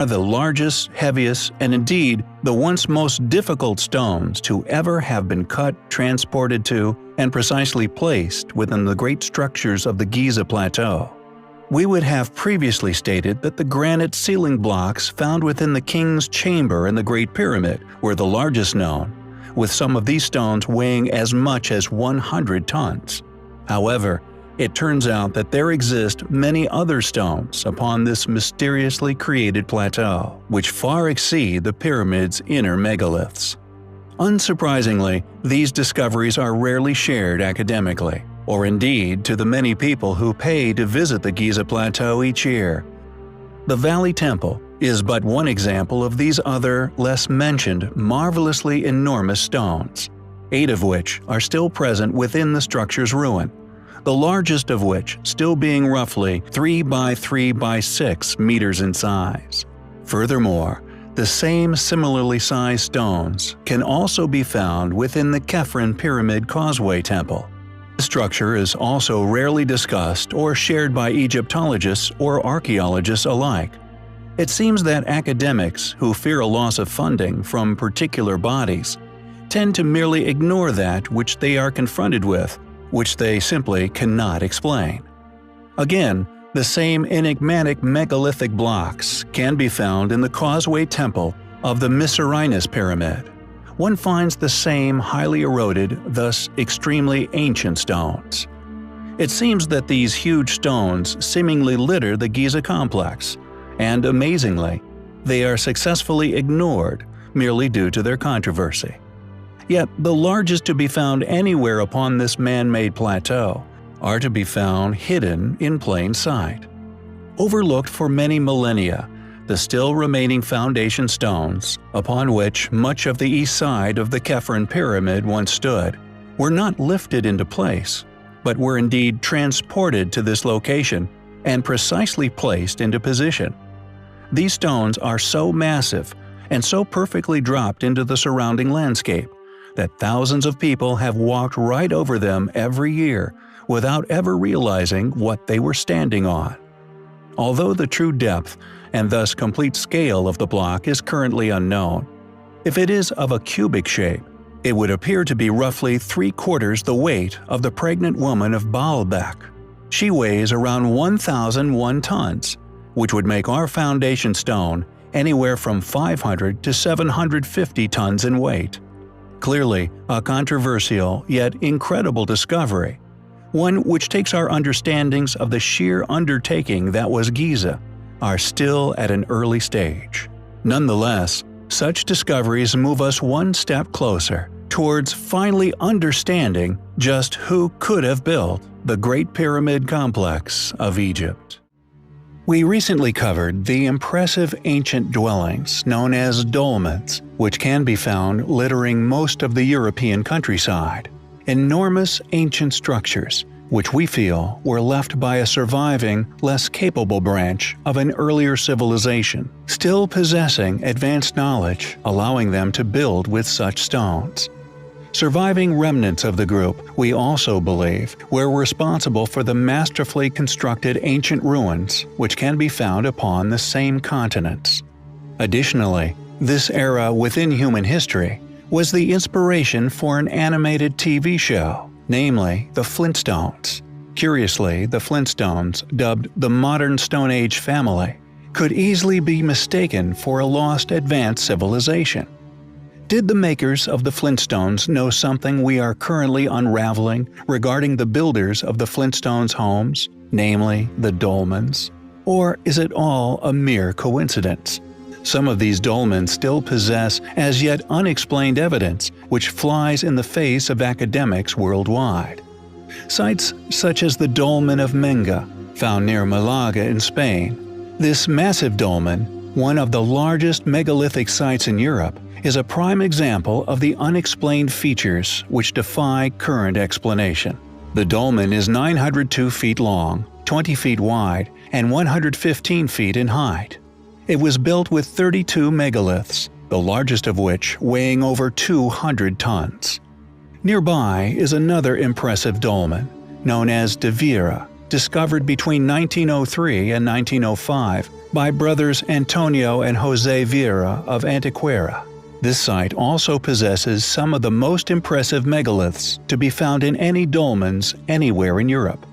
are the largest, heaviest, and indeed the once most difficult stones to ever have been cut, transported to, and precisely placed within the great structures of the Giza Plateau. We would have previously stated that the granite ceiling blocks found within the King's Chamber in the Great Pyramid were the largest known, with some of these stones weighing as much as 100 tons. However, it turns out that there exist many other stones upon this mysteriously created plateau, which far exceed the pyramid's inner megaliths. Unsurprisingly, these discoveries are rarely shared academically, or indeed to the many people who pay to visit the Giza Plateau each year. The Valley Temple is but one example of these other, less mentioned, marvelously enormous stones, 8 of which are still present within the structure's ruin, the largest of which still being roughly 3 by 3 by 6 meters in size. Furthermore, the same similarly sized stones can also be found within the Khafre Pyramid Causeway Temple. The structure is also rarely discussed or shared by Egyptologists or archaeologists alike. It seems that academics who fear a loss of funding from particular bodies tend to merely ignore that which they are confronted with, which they simply cannot explain. Again, the same enigmatic megalithic blocks can be found in the Causeway Temple of the Mycerinus Pyramid. One finds the same highly eroded, thus extremely ancient stones. It seems that these huge stones seemingly litter the Giza complex, and amazingly, they are successfully ignored merely due to their controversy. Yet the largest to be found anywhere upon this man-made plateau are to be found hidden in plain sight. Overlooked for many millennia, the still remaining foundation stones, upon which much of the east side of the Khafre Pyramid once stood, were not lifted into place, but were indeed transported to this location and precisely placed into position. These stones are so massive and so perfectly dropped into the surrounding landscape that thousands of people have walked right over them every year without ever realizing what they were standing on. Although the true depth and thus complete scale of the block is currently unknown, if it is of a cubic shape, it would appear to be roughly 3/4 the weight of the pregnant woman of Baalbek. She weighs around 1,001 tons, which would make our foundation stone anywhere from 500 to 750 tons in weight. Clearly, a controversial yet incredible discovery, one which takes our understandings of the sheer undertaking that was Giza are still at an early stage. Nonetheless, such discoveries move us one step closer towards finally understanding just who could have built the Great Pyramid Complex of Egypt. We recently covered the impressive ancient dwellings known as dolmens, which can be found littering most of the European countryside. Enormous ancient structures, which we feel were left by a surviving, less capable branch of an earlier civilization, still possessing advanced knowledge, allowing them to build with such stones. Surviving remnants of the group, we also believe, were responsible for the masterfully constructed ancient ruins which can be found upon the same continents. Additionally, this era within human history was the inspiration for an animated TV show, namely the Flintstones. Curiously, the Flintstones, dubbed the Modern Stone Age family, could easily be mistaken for a lost advanced civilization. Did the makers of the Flintstones know something we are currently unraveling regarding the builders of the Flintstones' homes, namely the dolmens? Or is it all a mere coincidence? Some of these dolmens still possess as yet unexplained evidence which flies in the face of academics worldwide. Sites such as the Dolmen of Menga, found near Malaga in Spain. This massive dolmen, one of the largest megalithic sites in Europe, is a prime example of the unexplained features which defy current explanation. The dolmen is 902 feet long, 20 feet wide, and 115 feet in height. It was built with 32 megaliths, the largest of which weighing over 200 tons. Nearby is another impressive dolmen, known as De Vera, discovered between 1903 and 1905 by brothers Antonio and Jose Vieira of Antiquity. This site also possesses some of the most impressive megaliths to be found in any dolmens anywhere in Europe.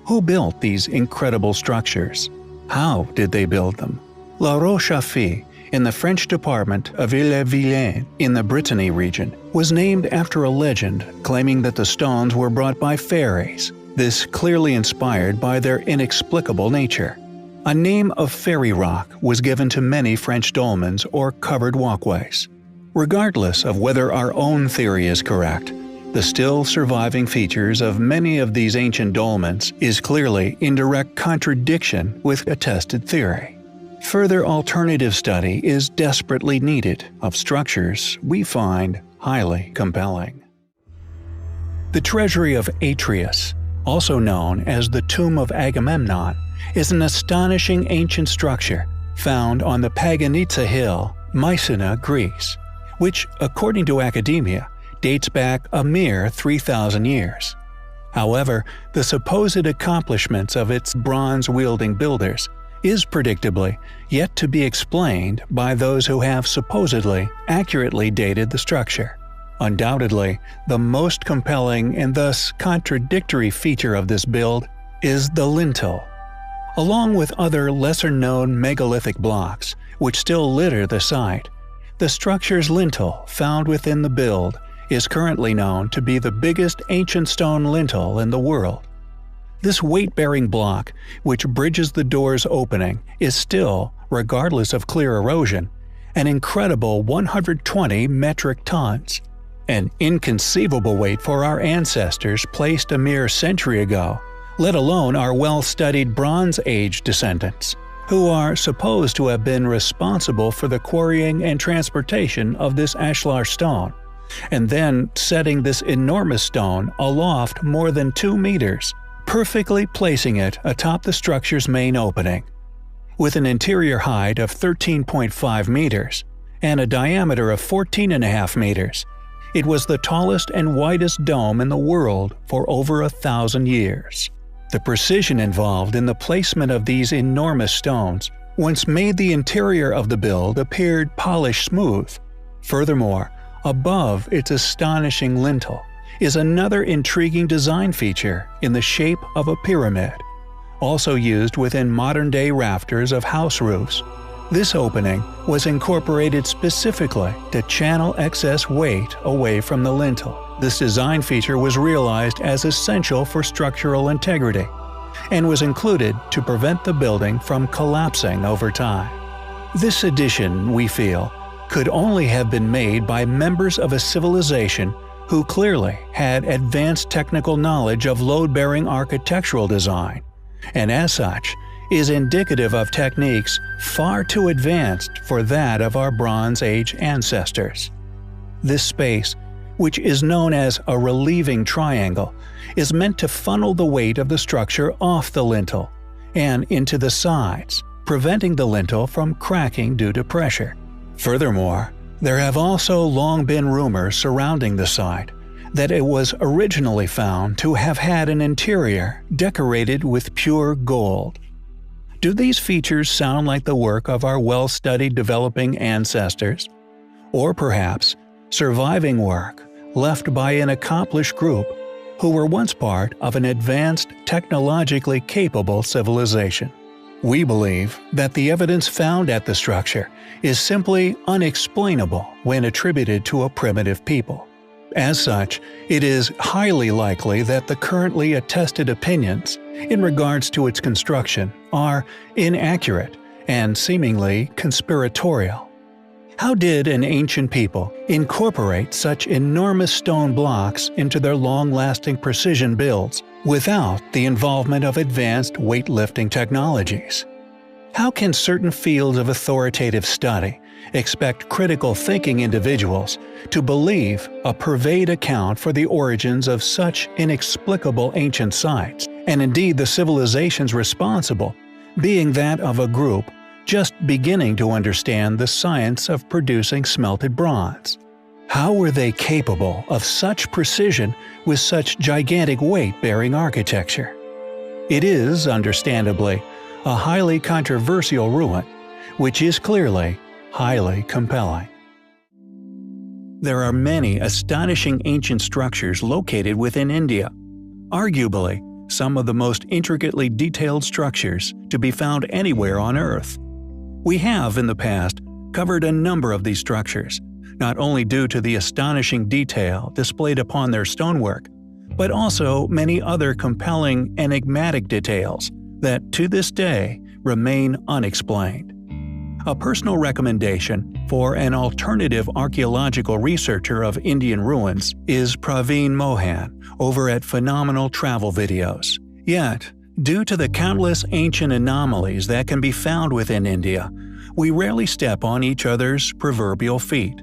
Who built these incredible structures? How did they build them? La Roche-à-Feu, in the French department of Ille-et-Vilaine in the Brittany region, was named after a legend claiming that the stones were brought by fairies, this clearly inspired by their inexplicable nature. A name of fairy rock was given to many French dolmens or covered walkways. Regardless of whether our own theory is correct, the still surviving features of many of these ancient dolmens is clearly in direct contradiction with attested theory. Further alternative study is desperately needed of structures we find highly compelling. The Treasury of Atreus, also known as the Tomb of Agamemnon, is an astonishing ancient structure found on the Paganitsa Hill, Mycenae, Greece, which, according to academia, dates back a mere 3,000 years. However, the supposed accomplishments of its bronze-wielding builders is predictably yet to be explained by those who have supposedly accurately dated the structure. Undoubtedly, the most compelling and thus contradictory feature of this build is the lintel. Along with other lesser-known megalithic blocks, which still litter the site, the structure's lintel found within the build is currently known to be the biggest ancient stone lintel in the world. This weight-bearing block, which bridges the door's opening, is still, regardless of clear erosion, an incredible 120 metric tons. An inconceivable weight for our ancestors placed a mere century ago, let alone our well-studied Bronze Age descendants, who are supposed to have been responsible for the quarrying and transportation of this ashlar stone, and then setting this enormous stone aloft more than 2 meters, perfectly placing it atop the structure's main opening. With an interior height of 13.5 meters and a diameter of 14.5 meters, it was the tallest and widest dome in the world for over 1,000 years. The precision involved in the placement of these enormous stones once made the interior of the build appear polished smooth. Furthermore, above its astonishing lintel is another intriguing design feature in the shape of a pyramid, also used within modern-day rafters of house roofs. This opening was incorporated specifically to channel excess weight away from the lintel. This design feature was realized as essential for structural integrity, and was included to prevent the building from collapsing over time. This addition, we feel, could only have been made by members of a civilization who clearly had advanced technical knowledge of load-bearing architectural design, and as such, is indicative of techniques far too advanced for that of our Bronze Age ancestors. This space, which is known as a relieving triangle, is meant to funnel the weight of the structure off the lintel and into the sides, preventing the lintel from cracking due to pressure. Furthermore, there have also long been rumors surrounding the site that it was originally found to have had an interior decorated with pure gold. Do these features sound like the work of our well-studied developing ancestors? Or perhaps surviving work left by an accomplished group who were once part of an advanced, technologically capable civilization? We believe that the evidence found at the structure is simply unexplainable when attributed to a primitive people. As such, it is highly likely that the currently attested opinions in regards to its construction are inaccurate and seemingly conspiratorial. How did an ancient people incorporate such enormous stone blocks into their long-lasting precision builds without the involvement of advanced weightlifting technologies? How can certain fields of authoritative study expect critical thinking individuals to believe a purveyed account for the origins of such inexplicable ancient sites, and indeed the civilizations responsible being that of a group just beginning to understand the science of producing smelted bronze? How were they capable of such precision with such gigantic weight-bearing architecture? It is, understandably, a highly controversial ruin, which is clearly highly compelling. There are many astonishing ancient structures located within India, arguably some of the most intricately detailed structures to be found anywhere on Earth. We have, in the past, covered a number of these structures, not only due to the astonishing detail displayed upon their stonework, but also many other compelling enigmatic details that, to this day, remain unexplained. A personal recommendation for an alternative archaeological researcher of Indian ruins is Praveen Mohan over at Phenomenal Travel Videos. Yet, due to the countless ancient anomalies that can be found within India, we rarely step on each other's proverbial feet.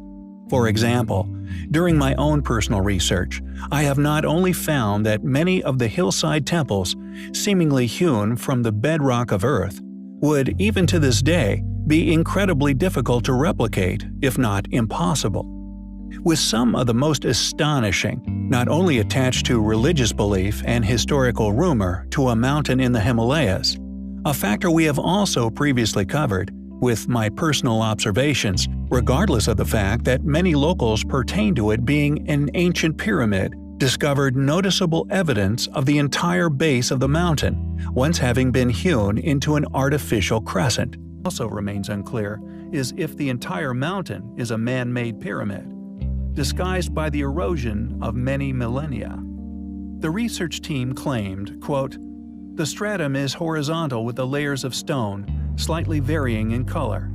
For example, during my own personal research, I have not only found that many of the hillside temples, seemingly hewn from the bedrock of Earth, would, even to this day, be incredibly difficult to replicate, if not impossible. With some of the most astonishing, not only attached to religious belief and historical rumor to a mountain in the Himalayas, a factor we have also previously covered, with my personal observations, regardless of the fact that many locals pertain to it being an ancient pyramid, discovered noticeable evidence of the entire base of the mountain, once having been hewn into an artificial crescent. Also remains unclear is if the entire mountain is a man-made pyramid, disguised by the erosion of many millennia. The research team claimed, quote, "The stratum is horizontal with the layers of stone, slightly varying in color.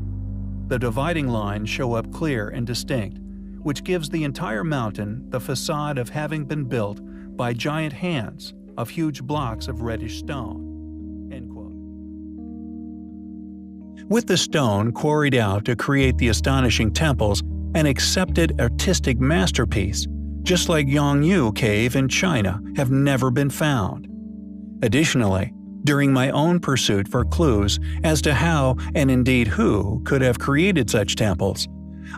The dividing lines show up clear and distinct, which gives the entire mountain the facade of having been built by giant hands of huge blocks of reddish stone." End quote. With the stone quarried out to create the astonishing temples, an accepted artistic masterpiece, just like Yongyu Cave in China, have never been found. Additionally, during my own pursuit for clues as to how, and indeed who, could have created such temples,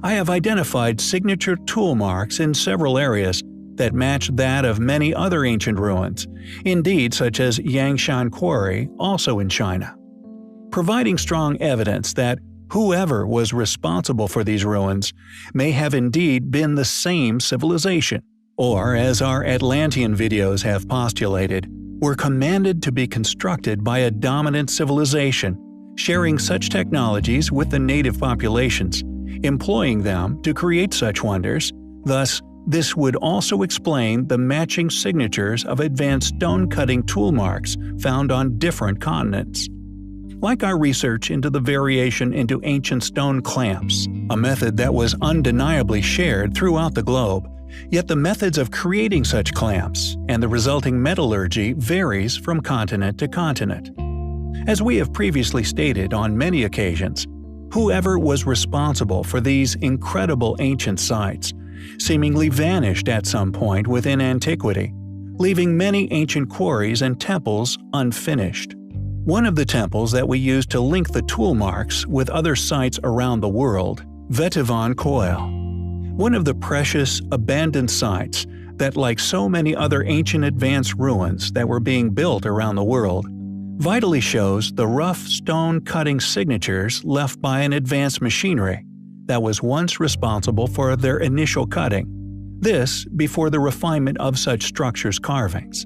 I have identified signature tool marks in several areas that match that of many other ancient ruins, indeed such as Yangshan Quarry, also in China, providing strong evidence that whoever was responsible for these ruins may have indeed been the same civilization, or, as our Atlantean videos have postulated, were commanded to be constructed by a dominant civilization, sharing such technologies with the native populations, employing them to create such wonders. Thus, this would also explain the matching signatures of advanced stone-cutting tool marks found on different continents. Like our research into the variation into ancient stone clamps, a method that was undeniably shared throughout the globe, yet the methods of creating such clamps and the resulting metallurgy varies from continent to continent. As we have previously stated on many occasions, whoever was responsible for these incredible ancient sites seemingly vanished at some point within Antiquity, leaving many ancient quarries and temples unfinished. One of the temples that we use to link the tool marks with other sites around the world, Vetivan Koil, one of the precious, abandoned sites that, like so many other ancient advanced ruins that were being built around the world, vitally shows the rough stone-cutting signatures left by an advanced machinery that was once responsible for their initial cutting, this before the refinement of such structures' carvings.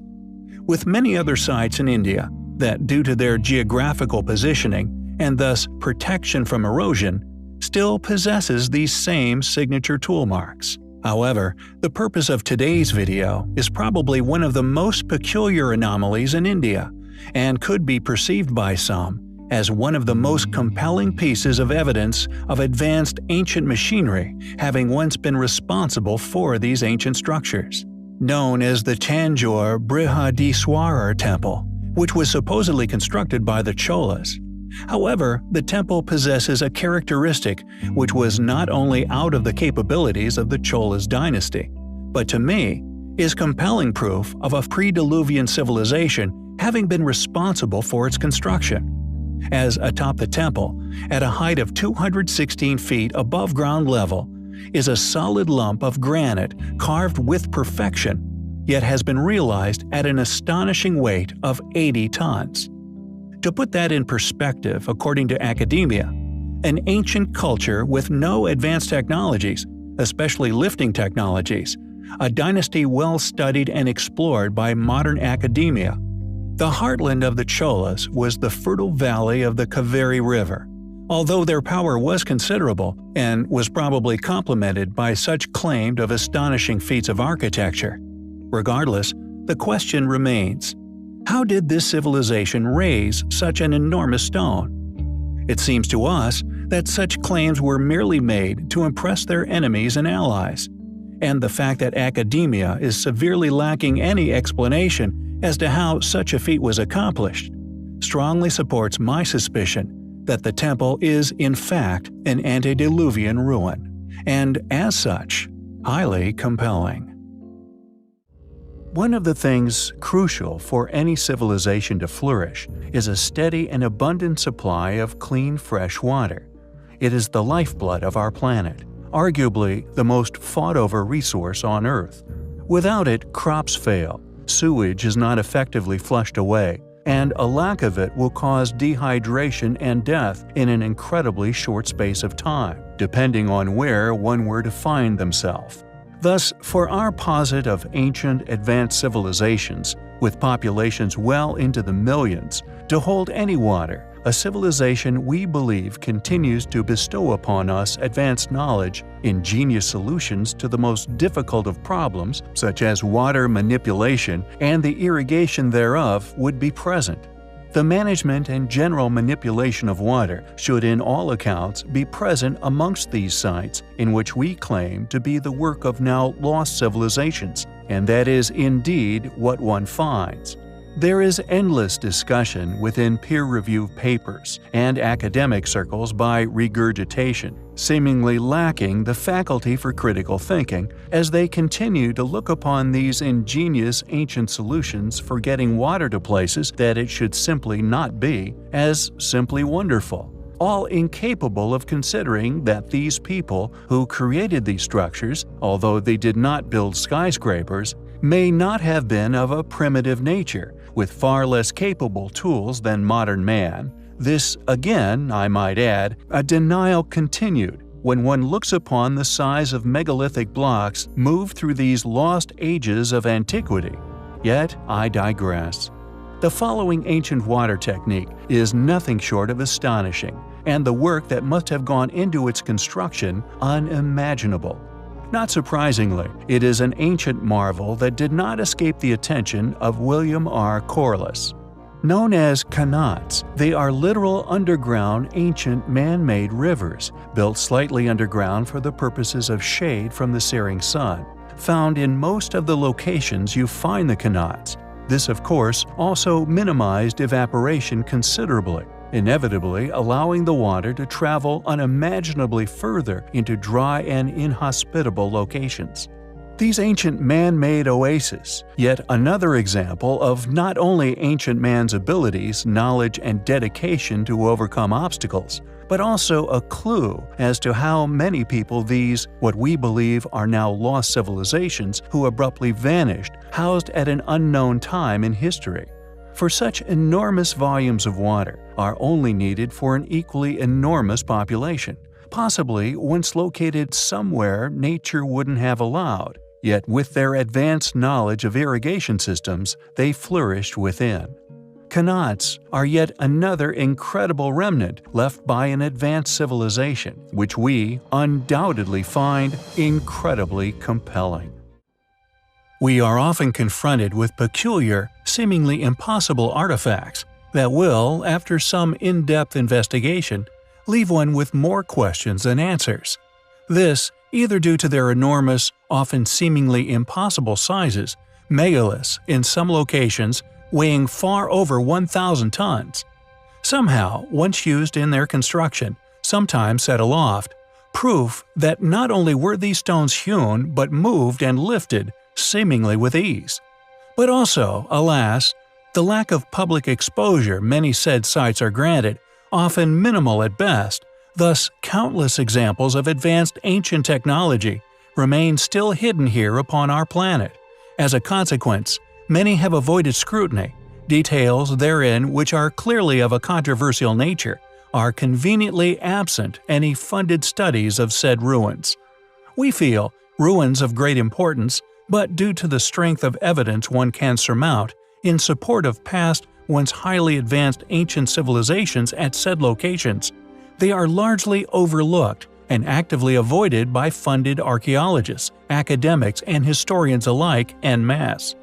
With many other sites in India that, due to their geographical positioning and thus protection from erosion, still possesses these same signature tool marks. However, the purpose of today's video is probably one of the most peculiar anomalies in India, and could be perceived by some as one of the most compelling pieces of evidence of advanced ancient machinery having once been responsible for these ancient structures. Known as the Tanjore Brihadiswarar Temple, which was supposedly constructed by the Cholas. However, the temple possesses a characteristic which was not only out of the capabilities of the Cholas dynasty, but to me, is compelling proof of a pre-Diluvian civilization having been responsible for its construction. As atop the temple, at a height of 216 feet above ground level, is a solid lump of granite carved with perfection, yet has been realized at an astonishing weight of 80 tons. To put that in perspective, according to academia, an ancient culture with no advanced technologies, especially lifting technologies, a dynasty well studied and explored by modern academia. The heartland of the Cholas was the fertile valley of the Kaveri River. Although their power was considerable, and was probably complemented by such claimed of astonishing feats of architecture. Regardless, the question remains: how did this civilization raise such an enormous stone? It seems to us that such claims were merely made to impress their enemies and allies, and the fact that academia is severely lacking any explanation as to how such a feat was accomplished strongly supports my suspicion that the temple is in fact an antediluvian ruin, and as such, highly compelling. One of the things crucial for any civilization to flourish is a steady and abundant supply of clean, fresh water. It is the lifeblood of our planet, arguably the most fought-over resource on Earth. Without it, crops fail, sewage is not effectively flushed away, and a lack of it will cause dehydration and death in an incredibly short space of time, depending on where one were to find themselves. Thus, for our posit of ancient, advanced civilizations, with populations well into the millions, to hold any water, a civilization we believe continues to bestow upon us advanced knowledge, ingenious solutions to the most difficult of problems, such as water manipulation and the irrigation thereof, would be present. The management and general manipulation of water should in all accounts be present amongst these sites in which we claim to be the work of now lost civilizations, and that is indeed what one finds. There is endless discussion within peer-reviewed papers and academic circles by regurgitation, seemingly lacking the faculty for critical thinking as they continue to look upon these ingenious ancient solutions for getting water to places that it should simply not be as simply wonderful, all incapable of considering that these people who created these structures, although they did not build skyscrapers, may not have been of a primitive nature, with far less capable tools than modern man. This, again, I might add, a denial continued when one looks upon the size of megalithic blocks moved through these lost ages of antiquity. Yet, I digress. The following ancient water technique is nothing short of astonishing, and the work that must have gone into its construction unimaginable. Not surprisingly, it is an ancient marvel that did not escape the attention of William R. Corliss. Known as qanats, they are literal underground ancient man-made rivers, built slightly underground for the purposes of shade from the searing sun, found in most of the locations you find the qanats. This, of course, also minimized evaporation considerably, inevitably allowing the water to travel unimaginably further into dry and inhospitable locations. These ancient man-made oases, yet another example of not only ancient man's abilities, knowledge, and dedication to overcome obstacles, but also a clue as to how many people these, what we believe are now lost civilizations who abruptly vanished, housed at an unknown time in history. For such enormous volumes of water are only needed for an equally enormous population, possibly once located somewhere nature wouldn't have allowed, yet with their advanced knowledge of irrigation systems, they flourished within. Qanats are yet another incredible remnant left by an advanced civilization, which we undoubtedly find incredibly compelling. We are often confronted with peculiar, seemingly impossible artifacts that will, after some in-depth investigation, leave one with more questions than answers. This, either due to their enormous, often seemingly impossible sizes, megaliths in some locations weighing far over 1,000 tons. Somehow, once used in their construction, sometimes set aloft, proof that not only were these stones hewn but moved and lifted seemingly with ease. But also, alas, the lack of public exposure many said sites are granted, often minimal at best, thus countless examples of advanced ancient technology remain still hidden here upon our planet, As a consequence, many have avoided scrutiny. Details therein which are clearly of a controversial nature are conveniently absent any funded studies of said ruins. We feel ruins of great importance, but due to the strength of evidence one can surmount in support of past, once highly advanced ancient civilizations at said locations, they are largely overlooked and actively avoided by funded archaeologists, academics, and historians alike en masse.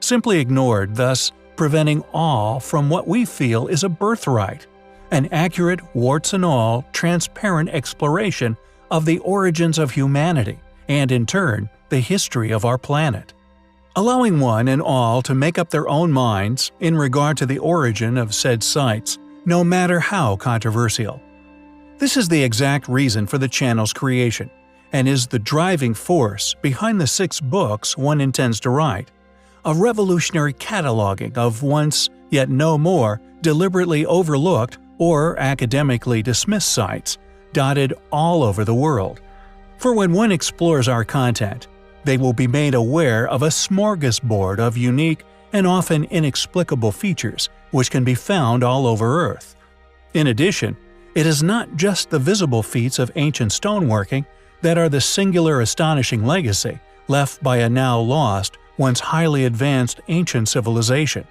Simply ignored, thus preventing awe from what we feel is a birthright, an accurate, warts and all, transparent exploration of the origins of humanity and, in turn, the history of our planet. Allowing one and all to make up their own minds in regard to the origin of said sites, no matter how controversial. This is the exact reason for the channel's creation, and is the driving force behind the 6 books one intends to write, a revolutionary cataloging of once, yet no more, deliberately overlooked or academically dismissed sites, dotted all over the world. For when one explores our content, they will be made aware of a smorgasbord of unique and often inexplicable features which can be found all over Earth. In addition, it is not just the visible feats of ancient stoneworking that are the singular astonishing legacy left by a now lost, once highly advanced ancient civilization.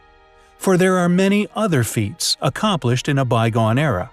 For there are many other feats accomplished in a bygone era.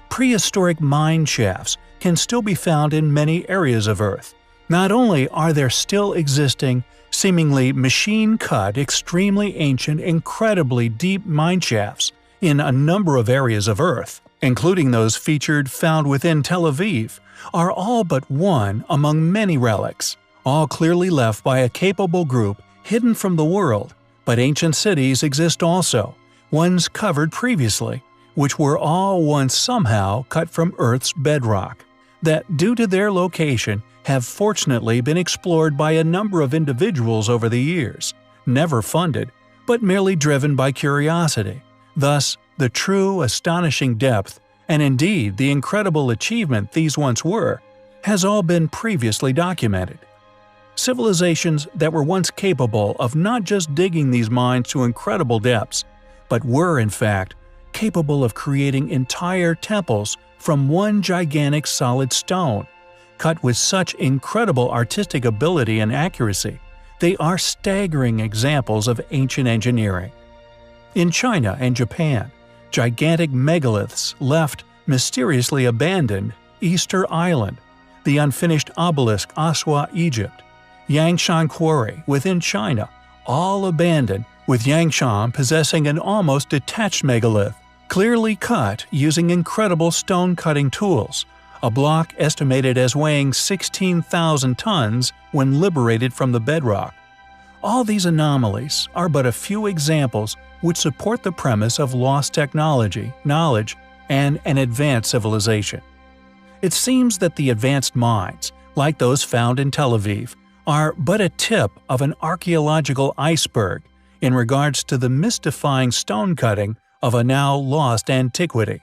Prehistoric mine shafts can still be found in many areas of Earth. Not only are there still existing, seemingly machine-cut, extremely ancient, incredibly deep mine shafts in a number of areas of Earth, including those found within Tel Aviv, are all but one among many relics, all clearly left by a capable group hidden from the world. But ancient cities exist also, ones covered previously, which were all once somehow cut from Earth's bedrock, that due to their location have fortunately been explored by a number of individuals over the years, never funded, but merely driven by curiosity. Thus, the true astonishing depth, and indeed the incredible achievement these once were, has all been previously documented. Civilizations that were once capable of not just digging these mines to incredible depths, but were in fact capable of creating entire temples from one gigantic solid stone, cut with such incredible artistic ability and accuracy, they are staggering examples of ancient engineering. In China and Japan, gigantic megaliths left mysteriously abandoned Easter Island, the unfinished obelisk Aswa, Egypt, Yangshan Quarry within China, all abandoned, with Yangshan possessing an almost detached megalith, clearly cut using incredible stone-cutting tools, a block estimated as weighing 16,000 tons when liberated from the bedrock. All these anomalies are but a few examples which support the premise of lost technology, knowledge, and an advanced civilization. It seems that the advanced mines, like those found in Tel Aviv, are but a tip of an archaeological iceberg in regards to the mystifying stone-cutting of a now lost antiquity.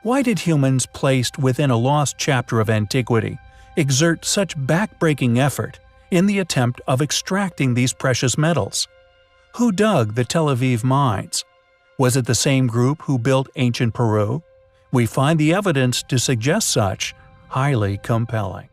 Why did humans placed within a lost chapter of antiquity exert such back-breaking effort in the attempt of extracting these precious metals? Who dug the Tel Aviv mines? Was it the same group who built ancient Peru? We find the evidence to suggest such highly compelling.